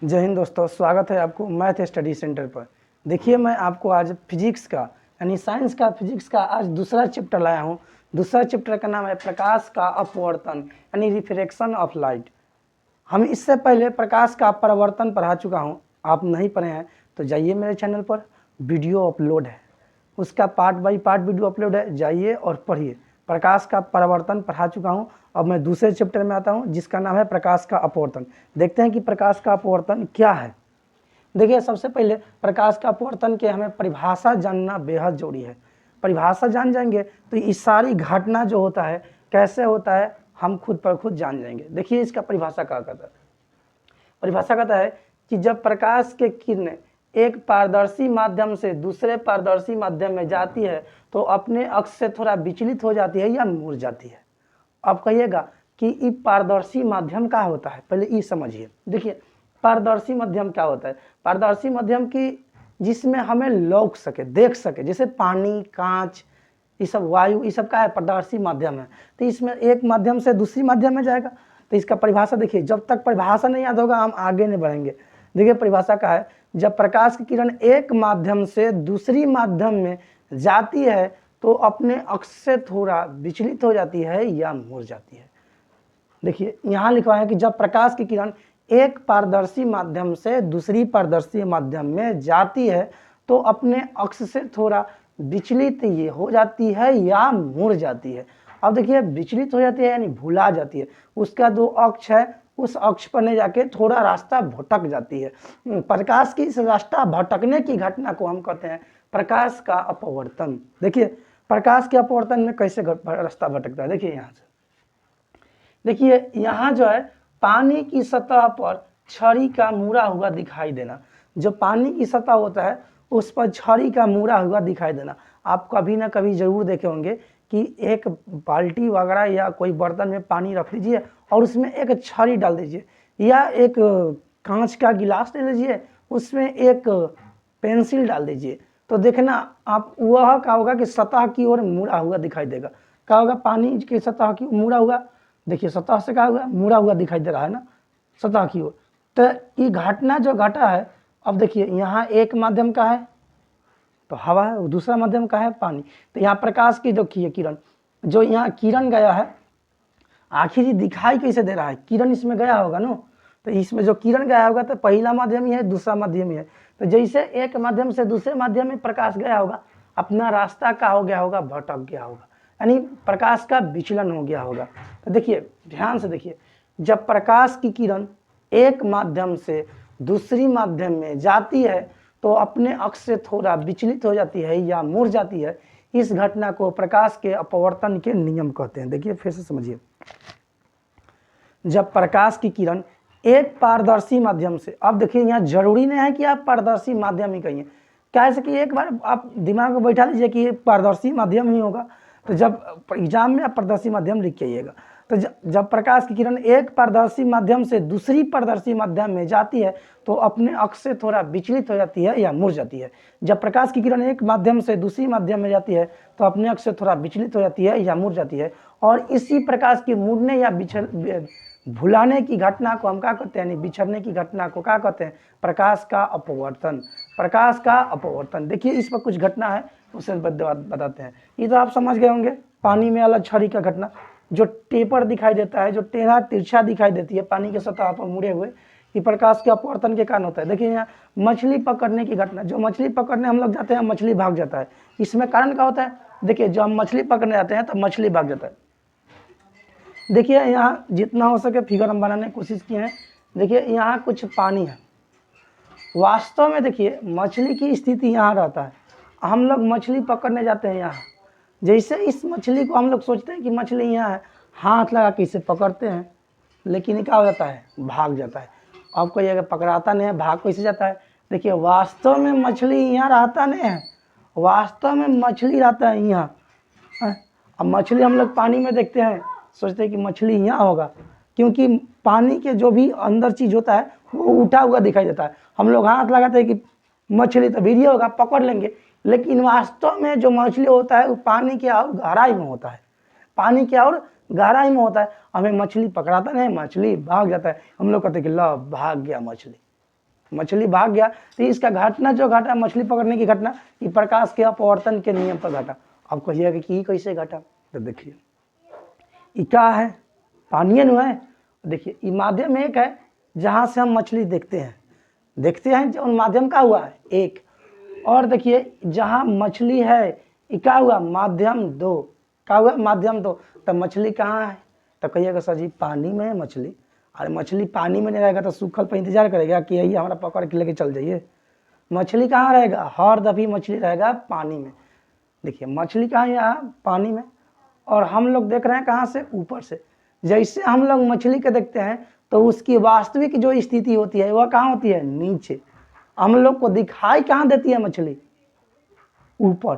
जय हिंद दोस्तों, स्वागत है आपको मैथ स्टडी सेंटर पर। देखिए, मैं आपको आज फिजिक्स का यानी साइंस का फिजिक्स का आज दूसरा चैप्टर लाया हूँ। दूसरा चैप्टर का नाम है प्रकाश का अपवर्तन यानी रिफ्रैक्शन ऑफ लाइट। हम इससे पहले प्रकाश का परावर्तन पढ़ा चुका हूँ। आप नहीं पढ़े हैं तो जाइए मेरे चैनल पर, वीडियो अपलोड है, उसका part by part video upload है, जाइए और पढ़िए। प्रकाश का परावर्तन पढ़ा चुका हूँ। अब मैं दूसरे चैप्टर में आता हूँ जिसका नाम है प्रकाश का अपवर्तन। देखते हैं कि प्रकाश का अपवर्तन क्या है। देखिए, सबसे पहले प्रकाश का अपवर्तन के हमें परिभाषा जानना बेहद जरूरी है। परिभाषा जान जाएंगे तो इस सारी घटना जो होता है कैसे होता है हम खुद पर खुद जान जाएंगे। देखिए, इसका परिभाषा क्या कहता है। परिभाषा कहता है कि जब प्रकाश के किरणें एक पारदर्शी माध्यम से दूसरे पारदर्शी माध्यम में जाती है तो अपने अक्ष से थोड़ा विचलित हो जाती है या मुड़ जाती है। अब कहिएगा कि ये पारदर्शी माध्यम क्या होता है, पहले ये समझिए। देखिए, पारदर्शी माध्यम क्या होता है। पारदर्शी माध्यम की जिसमें हमें लौक सके, देख सके, जैसे पानी, कांच, ये सब वायु, ये सब का है पारदर्शी माध्यम है। तो इसमें एक माध्यम से दूसरी माध्यम में जाएगा। तो इसका परिभाषा देखिए, जब तक परिभाषा नहीं याद होगा हम आगे नहीं बढ़ेंगे। देखिए, परिभाषा का है जब प्रकाश की किरण एक माध्यम से दूसरी माध्यम में जाती है तो अपने अक्ष से थोड़ा विचलित हो जाती है या मुड़ जाती है। देखिए, यहाँ लिखा है कि जब प्रकाश की किरण एक पारदर्शी माध्यम से दूसरी पारदर्शी माध्यम में जाती है तो अपने अक्ष से थोड़ा विचलित ये हो जाती है या मुड़ जाती है। अब देखिए, विचलित हो जाती है यानी भुला जाती है। उसका जो अक्ष है उस अक्ष पर नहीं जाके थोड़ा रास्ता भटक जाती है। प्रकाश की इस रास्ता भटकने की घटना को हम कहते हैं प्रकाश का अपवर्तन। देखिए, प्रकाश के अपवर्तन में कैसे रास्ता भटकता है। देखिए, यहाँ से देखिए, यहाँ जो है पानी की सतह पर छड़ी का मुड़ा हुआ दिखाई देना। जो पानी की सतह होता है उस पर छड़ी का मुड़ा हुआ दिखाई देना। आप कभी ना कभी जरूर देखे होंगे कि एक बाल्टी वगैरह या कोई बर्तन में पानी रख लीजिए और उसमें एक छड़ी डाल दीजिए, या एक कांच का गिलास ले लीजिए, उसमें एक पेंसिल डाल दीजिए, तो देखना आप वह क्या होगा कि सतह की ओर मुड़ा हुआ दिखाई देगा। क्या होगा, पानी की सतह की मुड़ा हुआ। देखिए, सतह से क्या हुआ, मुड़ा हुआ दिखाई दे रहा है ना सतह की ओर। तो ये घटना जो घटा है, अब देखिए यहाँ एक माध्यम का है तो हवा है, दूसरा माध्यम का है पानी। तो यहाँ प्रकाश की देखिए किरण, जो यहाँ किरण गया है, आखिर ये दिखाई कैसे दे रहा है, किरण इसमें गया होगा ना। तो इसमें जो किरण गया होगा तो पहला माध्यम ही है, दूसरा माध्यम ही है। तो जैसे एक माध्यम से दूसरे माध्यम में प्रकाश गया होगा, अपना रास्ता का हो गया होगा, भटक गया होगा, यानी प्रकाश का विचलन हो गया होगा। तो देखिए, ध्यान से देखिए, जब प्रकाश की किरण एक माध्यम से दूसरी माध्यम में जाती है तो अपने अक्ष से थोड़ा विचलित हो जाती है या मुड़ जाती है। इस घटना को प्रकाश के अपवर्तन के नियम कहते हैं। देखिए, फिर से समझिए। जब प्रकाश की किरण एक पारदर्शी माध्यम से, अब देखिए यहाँ जरूरी नहीं है कि आप पारदर्शी माध्यम ही कहिए, क्या कि एक बार आप दिमाग में बैठा लीजिए कि ये पारदर्शी माध्यम ही होगा, तो जब एग्जाम में आप पारदर्शी माध्यम लिख के आइएगा। तो जब प्रकाश की किरण एक पारदर्शी माध्यम से दूसरी पारदर्शी माध्यम में जाती है तो अपने अक्ष से थोड़ा विचलित हो जाती है या मुड़ जाती है। जब प्रकाश की किरण एक माध्यम से दूसरी माध्यम में जाती है तो अपने अक्ष से थोड़ा विचलित हो जाती है या मुड़ जाती है। और इसी प्रकाश की मुड़ने या भुलाने की घटना को हम क्या कहते हैं, बिछड़ने की घटना को क्या कहते हैं, प्रकाश का अपवर्तन। प्रकाश का अपवर्तन। देखिए, इस पर कुछ घटना है उसे बताते हैं। ये तो आप समझ गए होंगे, पानी में अलग छड़ी का घटना, जो टेपर दिखाई देता है, जो टेढ़ा तिरछा दिखाई देती है पानी के सतह पर मुड़े हुए, ये प्रकाश के अपवर्तन के कारण होता है। देखिए, यहाँ मछली पकड़ने की घटना, जो मछली पकड़ने हम लोग जाते हैं, मछली भाग जाता है, इसमें कारण क्या होता है। देखिए, जब हम मछली पकड़ने जाते हैं तो मछली भाग जाता है। देखिए, यहाँ जितना हो सके फिगर हम बनाने की कोशिश किए हैं। देखिए, यहाँ कुछ पानी है, वास्तव में देखिए मछली की स्थिति यहाँ रहता है। हम लोग मछली पकड़ने जाते हैं यहाँ, जैसे इस मछली को हम लोग सोचते हैं कि मछली यहाँ है, हाथ लगा के इसे पकड़ते हैं, लेकिन क्या हो जाता है, भाग जाता है। अब कोई अगर पकड़ाता नहीं है, भाग कैसे जाता है। देखिए, वास्तव में मछली यहाँ रहता नहीं है, वास्तव में मछली रहता है यहाँ। अब मछली हम लोग पानी में देखते हैं, सोचते हैं कि मछली यहाँ होगा, क्योंकि पानी के जो भी अंदर चीज़ होता है वो उठा हुआ दिखाई देता है। हम लोग हाथ लगाते हैं कि मछली तो वीडियो होगा, पकड़ लेंगे, लेकिन वास्तव में जो मछली होता है वो पानी के और गहराई में होता है, पानी के और गहराई में होता है। हमें मछली पकड़ाता नहीं, मछली भाग जाता है। हम लोग कहते हैं कि लो भाग गया मछली, मछली भाग गया, तो इसका घटना जो घटा मछली पकड़ने की घटना, ये प्रकाश के अपवर्तन के नियम पर घटा। अब कहिएगा कि कैसे घटा, तो देखिए ये क्या है, पानी है। देखिए ये माध्यम एक है जहाँ से हम मछली देखते हैं जो माध्यम का हुआ है एक। और देखिए जहाँ मछली है ये क्या हुआ, माध्यम 2, क्या हुआ, माध्यम 2। तो मछली कहाँ है, तो कहिएगा सर जी पानी में है मछली। अरे मछली पानी में नहीं रहेगा तो सूखल पर इंतजार करेगा कि यही हमारा पकड़ के लेके चल जाइए। मछली कहाँ रहेगा, हर दफी मछली रहेगा पानी में। देखिए मछली कहाँ, यहाँ पानी में, और हम लोग देख रहे हैं कहाँ से, ऊपर से। जैसे हम लोग मछली के देखते हैं तो उसकी वास्तविक जो स्थिति होती है वह कहाँ होती है, नीचे। हम लोग को दिखाई कहाँ देती है मछली, ऊपर।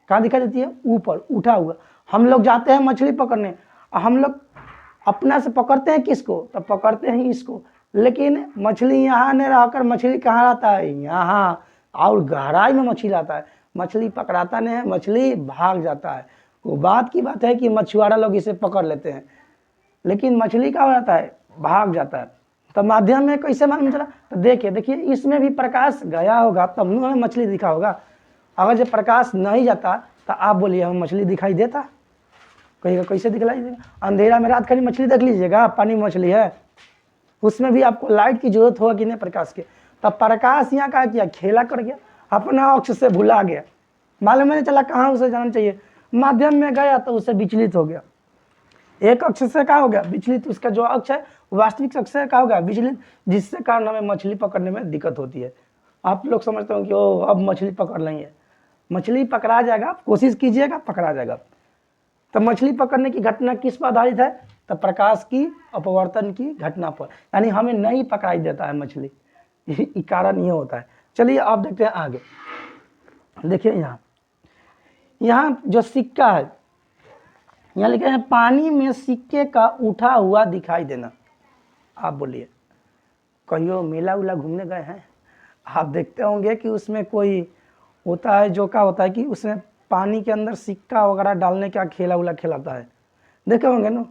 कहाँ दिखाई देती है, ऊपर, उठा हुआ। हम लोग जाते हैं मछली पकड़ने, हम लोग अपना से पकड़ते हैं किसको, तो पकड़ते हैं इसको। लेकिन मछली यहाँ नहीं रहकर मछली कहाँ रहता है, यहाँ, और गहराई में मछली रहता है। मछली पकड़ाता नहीं है, मछली भाग जाता है। वो बात की बात है कि मछुआरा लोग इसे पकड़ लेते हैं, लेकिन मछली क्या हो जाता है, भाग जाता है। तो माध्यम में कैसे मालूम चला, तो देखिए इसमें भी प्रकाश गया होगा तब हमें मछली दिखा होगा। अगर जब प्रकाश नहीं जाता तो आप बोलिए हमें मछली दिखाई देता, कहिएगा कैसे दिखलाई देगा। अंधेरा में रात खड़ी मछली देख लीजिएगा, पानी में मछली है, उसमें भी आपको लाइट की जरूरत होगा कि नहीं, प्रकाश के। तब प्रकाश यहाँ क्या किया, खेला कर गया, अपना अक्ष से भुला गया, मालूम नहीं चला कहाँ उसे जाना चाहिए। माध्यम में गया तो उसे विचलित हो गया, एक अक्ष से क्या हो गया, विचलित। उसका जो अक्ष है वास्तविक अक्ष से क्या हो गया, विचलित, जिससे कारण हमें मछली पकड़ने में दिक्कत होती है। आप लोग समझते हो कि ओ अब मछली पकड़ लेंगे, मछली पकड़ा जाएगा, कोशिश कीजिएगा पकड़ा जाएगा। तो मछली पकड़ने की घटना किस पर आधारित है, तो प्रकाश की अपवर्तन की घटना पर, यानी हमें नहीं पकड़ाई देता है मछली, कारण ये होता है। चलिए आप देखते हैं आगे। देखिए यहाँ जो सिक्का है, यहाँ लिखे हैं पानी में सिक्के का उठा हुआ दिखाई देना। आप बोलिए कहियो मेला उला घूमने गए हैं, आप देखते होंगे कि उसमें कोई होता है जो क्या होता है कि उसमें पानी के अंदर सिक्का वगैरह डालने का खेला उला खिलाता है, देखे होंगे ना।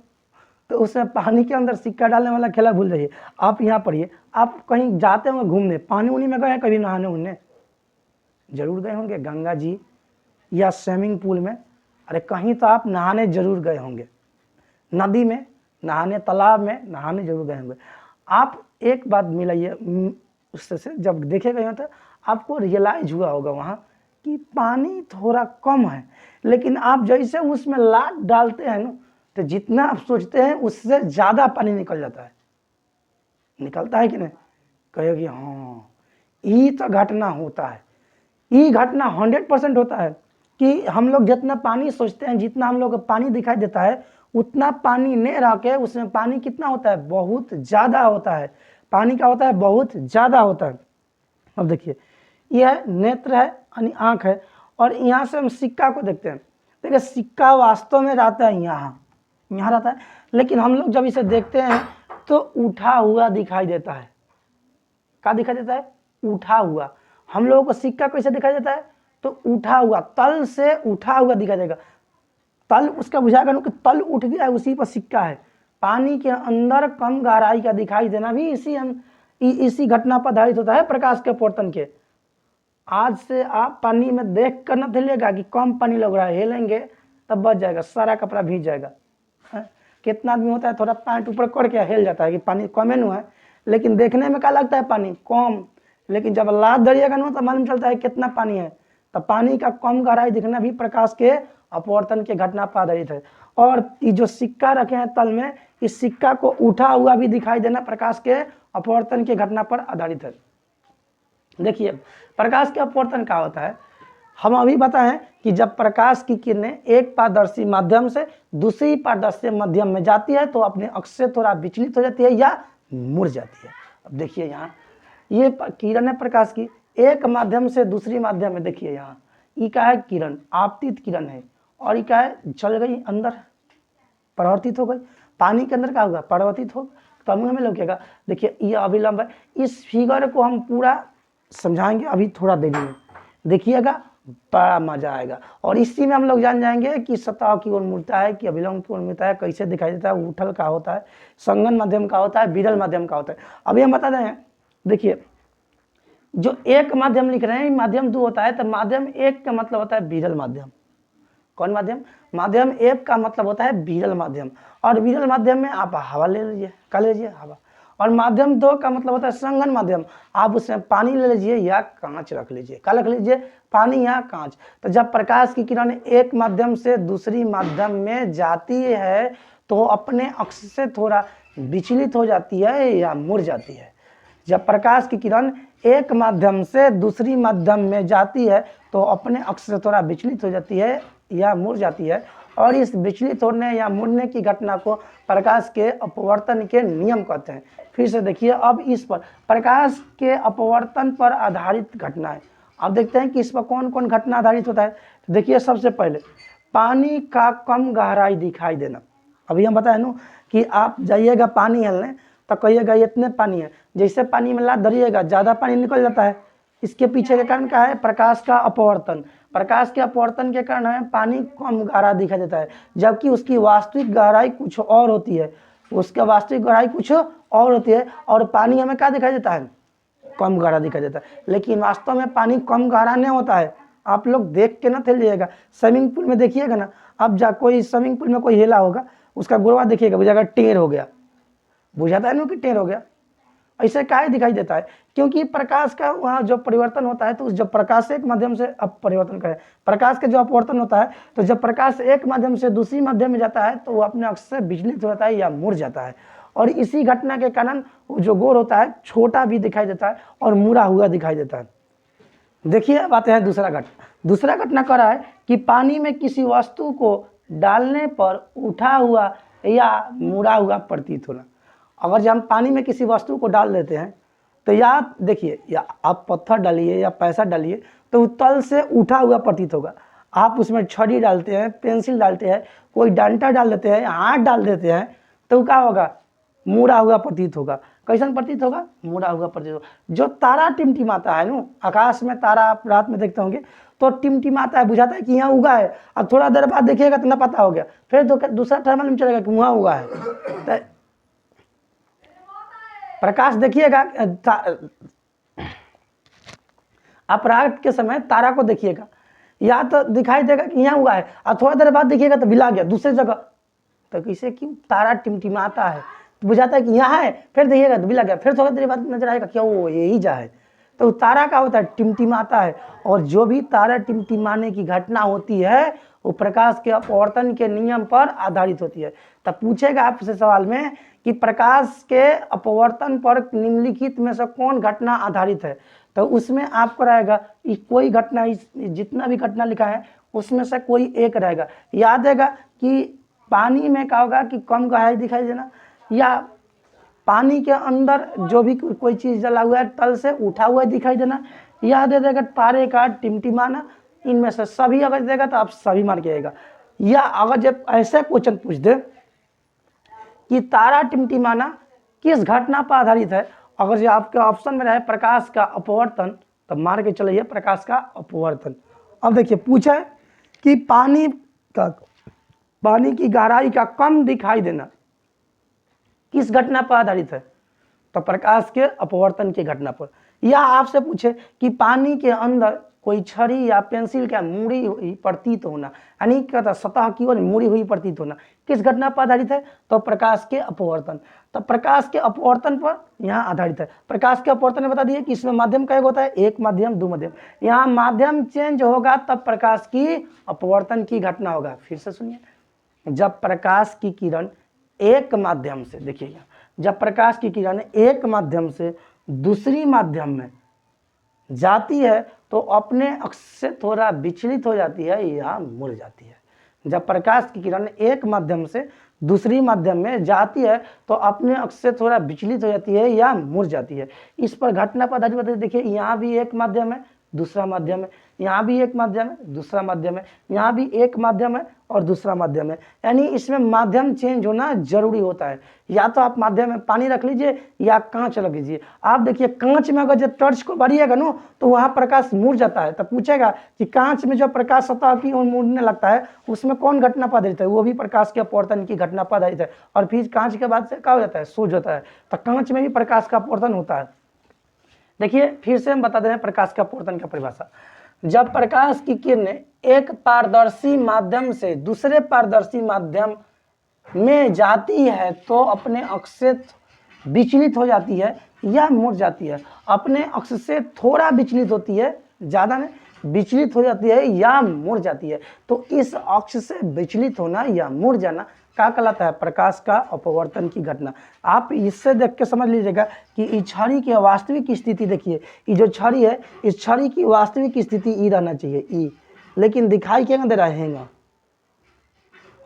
तो उसमें पानी के अंदर सिक्का डालने वाला खेला भूल जाइए। आप यहाँ पढ़िए, आप कहीं जाते होंगे घूमने, पानी उनी में गए हैं कभी, नहाने उन्ने जरूर गए होंगे, गंगा जी या स्विमिंग पूल में, अरे कहीं तो आप नहाने जरूर गए होंगे, नदी में नहाने, तालाब में नहाने जरूर गए होंगे। आप एक बात मिलाइए उससे, जब देखेगा तो आपको रियलाइज हुआ होगा वहाँ कि पानी थोड़ा कम है, लेकिन आप जैसे उसमें लात डालते हैं ना, तो जितना आप सोचते हैं उससे ज़्यादा पानी निकल जाता है, निकलता है कि नहीं, कहेगी हाँ ये तो घटना होता है। ये घटना 100% होता है कि हम लोग जितना पानी सोचते हैं, जितना हम लोग को पानी दिखाई देता है, उतना पानी नहीं रह के उसमें पानी कितना होता है, बहुत ज़्यादा होता है। पानी का होता है, बहुत ज़्यादा होता है। अब देखिए यह नेत्र है यानी आँख है, और यहाँ से हम सिक्का को देखते हैं। देखिए सिक्का वास्तव में रहता है यहाँ रहता है, लेकिन हम लोग जब इसे देखते हैं तो उठा हुआ दिखाई देता है। क्या दिखाई देता है, उठा हुआ। हम लोगों को सिक्का कैसे दिखाई देता है, तो उठा हुआ, तल से उठा हुआ दिखाई देगा। तल उसका बुझाएगा ना कि तल उठ गया है, उसी पर सिक्का है। पानी के अंदर कम गहराई का दिखाई देना भी इसी घटना पर आधारित होता है, प्रकाश के अपवर्तन के। आज से आप पानी में देख कर न चलिएगा कि कम पानी लग रहा है, हेलेंगे तब बच जाएगा, सारा कपड़ा भीग जाएगा। कितना आदमी होता है थोड़ा पैंट ऊपर करके हिल जाता है कि पानी कम है, लेकिन देखने में क्या लगता है पानी कम, लेकिन जब लात धरिएगा ना तो मालूम चलता है कितना पानी है। तो पानी का कम गहराई दिखना भी प्रकाश के अपवर्तन के घटना पर आधारित है। और ये जो सिक्का रखे हैं तल में, इस सिक्का को उठा हुआ भी दिखाई देना प्रकाश के अपवर्तन के घटना पर आधारित है। देखिए प्रकाश के अपवर्तन क्या होता है, हम अभी बताएं कि जब प्रकाश की किरणें एक पारदर्शी माध्यम से दूसरी पारदर्शी माध्यम में जाती है तो अपने अक्ष से थोड़ा विचलित हो जाती है या मुड़ जाती है। अब देखिए यहाँ ये किरण है प्रकाश की, एक माध्यम से दूसरी माध्यम में, देखिए यहाँ ये क्या है, किरण आपतित किरण है, और ये क्या है, चल गई अंदर, परावर्तित हो गई। पानी के अंदर क्या होगा, परावर्तित हो, तब हमें लगेगा। देखिए ये अभिलंब है। इस फिगर को हम पूरा समझाएंगे अभी थोड़ा देरी में, देखिएगा बड़ा मजा आएगा। और इसी में हम लोग जान जाएंगे कि सतह की ओर मुड़ता है कि अभिलंब की ओर मुड़ता है, कैसे दिखाई देता है, उठल का होता है, संगन माध्यम का होता है, विरल माध्यम का होता है। अभी हम बता दें, देखिए जो एक माध्यम लिख रहे हैं माध्यम 2 होता है, तो माध्यम 1 का मतलब होता है विरल माध्यम। कौन माध्यम? माध्यम 1 का मतलब होता है विरल माध्यम, और विरल माध्यम में आप हवा ले लीजिए, क्या ले लीजिए? हवा। और माध्यम 2 का मतलब होता है संघन माध्यम, आप उसमें पानी ले लीजिए या कांच रख लीजिए। क्या रख लीजिए? पानी या कांच। तो जब प्रकाश की किरण एक माध्यम से दूसरी माध्यम में जाती है तो अपने अक्ष से थोड़ा विचलित हो जाती है या मुड़ जाती है। जब प्रकाश की किरण एक माध्यम से दूसरी माध्यम में जाती है तो अपने अक्ष से थोड़ा विचलित हो जाती है या मुड़ जाती है, और इस विचलित होने या मुड़ने की घटना को प्रकाश के अपवर्तन के नियम कहते हैं। फिर से देखिए, अब इस पर प्रकाश के अपवर्तन पर आधारित घटना है। अब देखते हैं कि इस पर कौन कौन घटना आधारित होता है। तो देखिए, सबसे पहले पानी का कम गहराई दिखाई देना। अभी हम बताए ना कि आप जाइएगा पानी हेलने तो कहिएगा इतने पानी है, जैसे पानी में लात धरिएगा ज़्यादा पानी निकल जाता है। इसके पीछे के कारण क्या है? प्रकाश का अपवर्तन। प्रकाश के अपवर्तन के कारण है पानी कम गहरा दिखाई देता है, जबकि उसकी वास्तविक गहराई कुछ और होती है। उसका वास्तविक गहराई कुछ और होती है, और पानी हमें क्या दिखाई देता है? कम गहरा दिखाई देता है। लेकिन वास्तव में पानी कम गहरा नहीं होता है। आप लोग देख के ना थैल जाइएगा, स्विमिंग पूल में देखिएगा ना, अब कोई स्विमिंग पूल में कोई हेला होगा, उसका गुरवा देखिएगा, बुझाएगा टेढ़ हो गया, बुझाता है ना कि टेढ़ हो गया। ऐसे काहे दिखाई देता है? क्योंकि प्रकाश का वहाँ जो परिवर्तन होता है, तो जब प्रकाश एक माध्यम से अब परिवर्तन करे, प्रकाश का जो अपवर्तन होता है, तो जब प्रकाश एक माध्यम से दूसरी माध्यम में जाता है तो वो अपने अक्ष से विचलित हो जाता है या मुड़ जाता है, और इसी घटना के कारण जो गोल होता है छोटा भी दिखाई देता है और मुड़ा हुआ दिखाई देता है। देखिए, अब आते हैं दूसरा घटना। दूसरा घटना कर रहा है कि पानी में किसी वस्तु को डालने पर उठा हुआ या मुड़ा हुआ प्रतीत होना। अगर जब हम पानी में किसी वस्तु को डाल देते हैं तो या देखिए, या आप पत्थर डालिए या पैसा डालिए तो तल से उठा हुआ प्रतीत होगा। आप उसमें छड़ी डालते हैं, पेंसिल डालते हैं, कोई डंडा डाल देते हैं, हाथ डाल देते हैं, तो क्या होगा? मुड़ा हुआ प्रतीत होगा। कैसा प्रतीत होगा? मुड़ा हुआ प्रतीत होगा। जो तारा टिमटिमाता है ना, आकाश में तारा आप रात में देखते होंगे तो टिमटिमाता है, बुझाता है कि यहाँ उगा है, अब थोड़ा देर बाद देखिएगा तो ना पता हो गया, फिर दूसरा थर्मल में चलेगा कि वहाँ उगा है। तो प्रकाश देखिएगा, आप रात के समय तारा को देखिएगा, या तो दिखाई देगा कि यहाँ हुआ है, और थोड़ा देर बाद देखिएगा तो बिला गया दूसरी जगह। तो कैसे? क्यों? तारा टिमटिमाता है तो बुझाता है कि यहाँ है, फिर देखिएगा तो बिला गया, फिर थोड़ा देर बाद नजर आएगा क्या वो यही जा है। तो तारा का होता है टिमटिमाता है, और जो भी तारा टिमटिमाने की घटना होती है वो प्रकाश के अपवर्तन के नियम पर आधारित होती है। तब पूछेगा आपसे सवाल में कि प्रकाश के अपवर्तन पर निम्नलिखित में से कौन घटना आधारित है, तो उसमें आपको रहेगा कोई घटना, जितना भी घटना लिखा है उसमें से कोई एक रहेगा। याद रहेगा कि पानी में क्या होगा कि कम गहराई दिखाई देना, या पानी के अंदर जो भी कोई चीज़ जला हुआ है तल से उठा हुआ दिखाई देना, या दे देगा तारे का टिमटिमाना। इनमें से सभी अगर देगा तो आप सभी मार के आएगा। या अगर जब ऐसे क्वेश्चन पूछ दे कि तारा टिमटिमाना किस घटना पर आधारित है, अगर जो आपके ऑप्शन में रहे प्रकाश का अपवर्तन, तब मार के चलिए प्रकाश का अपवर्तन। अब देखिए, पूछा है कि पानी की गहराई का कम दिखाई देना किस घटना पर आधारित है, तो प्रकाश के अपवर्तन की घटना पर। या आपसे पूछे कि पानी के अंदर कोई छड़ी या पेंसिल का मुड़ी हुई प्रतीत होना, यानी क्या सतह की ओर मुड़ी हुई प्रतीत होना, किस घटना पर आधारित है, तो प्रकाश के अपवर्तन। तो प्रकाश के अपवर्तन पर यहाँ आधारित है। प्रकाश के अपवर्तन में बता दिए कि इसमें माध्यम क्या होता है? एक माध्यम, दो माध्यम। यहाँ माध्यम चेंज होगा तब प्रकाश की अपवर्तन की घटना होगा। फिर से सुनिए, जब प्रकाश की किरण एक माध्यम से, देखिएगा, जब प्रकाश की किरण एक माध्यम से दूसरी माध्यम में जाती है तो अपने अक्ष से थोड़ा विचलित हो जाती है या मुड़ जाती है। जब प्रकाश की किरण एक माध्यम से दूसरी माध्यम में जाती है तो अपने अक्ष से थोड़ा विचलित हो जाती है या मुड़ जाती है। इस पर घटना पर आधारित बताइए। देखिए, यहाँ भी एक माध्यम है, दूसरा माध्यम है, यहाँ भी एक माध्यम है, दूसरा माध्यम है, यहाँ भी एक माध्यम है और दूसरा माध्यम है। यानी इसमें माध्यम चेंज होना जरूरी होता है। या तो आप माध्यम में पानी रख लीजिए या कांच रख लीजिए। आप देखिए, कांच में अगर जब टॉर्च को बढ़िएगा ना तो वहाँ प्रकाश मुड़ जाता है। तब पूछेगा कि कांच में जो प्रकाश सतह की ओर मुड़ने लगता है उसमें कौन घटना पर आधारित है, वो भी प्रकाश के अपवर्तन की घटना पर आधारित है। और फिर कांच के बाद से क्या हो जाता है? सूझ होता है। तो कांच में भी प्रकाश का अपवर्तन होता है। देखिए फिर से हम बता दे रहे हैं प्रकाश का अपवर्तन का परिभाषा। जब प्रकाश की किरणें एक पारदर्शी माध्यम से दूसरे पारदर्शी माध्यम में जाती है तो अपने अक्ष से विचलित हो जाती है या मुड़ जाती है। अपने अक्ष से थोड़ा विचलित होती है, ज़्यादा नहीं, विचलित हो जाती है या मुड़ जाती है। तो इस अक्ष से विचलित होना या मुड़ जाना क्या कहलाता है? प्रकाश का अपवर्तन की घटना। आप इससे देख के समझ लीजिएगा कि इस छड़ी की वास्तविक स्थिति देखिए, ये जो छड़ी है इस छड़ी की वास्तविक स्थिति ई रहना चाहिए, ई, लेकिन दिखाई क्या दे रहा है?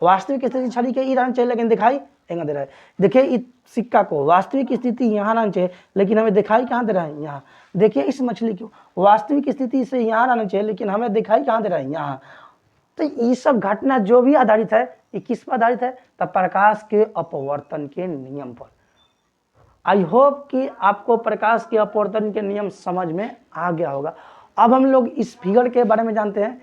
वास्तविक स्थिति छड़ी के ई रहना चाहिए लेकिन दिखाई एंगा दे रहा है। देखिए इस सिक्का को वास्तविक स्थिति यहाँ रहना चाहिए लेकिन हमें दिखाई कहाँ दे रहा है? यहाँ। देखिए इस मछली को वास्तविक स्थिति से यहाँ रहना चाहिए लेकिन हमें दिखाई कहाँ दे रहा है? यहाँ। तो ये सब घटना जो भी आधारित है ये किस पर आधारित है? तब प्रकाश के अपवर्तन के नियम पर। आई होप कि आपको प्रकाश के अपवर्तन के नियम समझ में आ गया होगा। अब हम लोग इस फिगर के बारे में जानते हैं।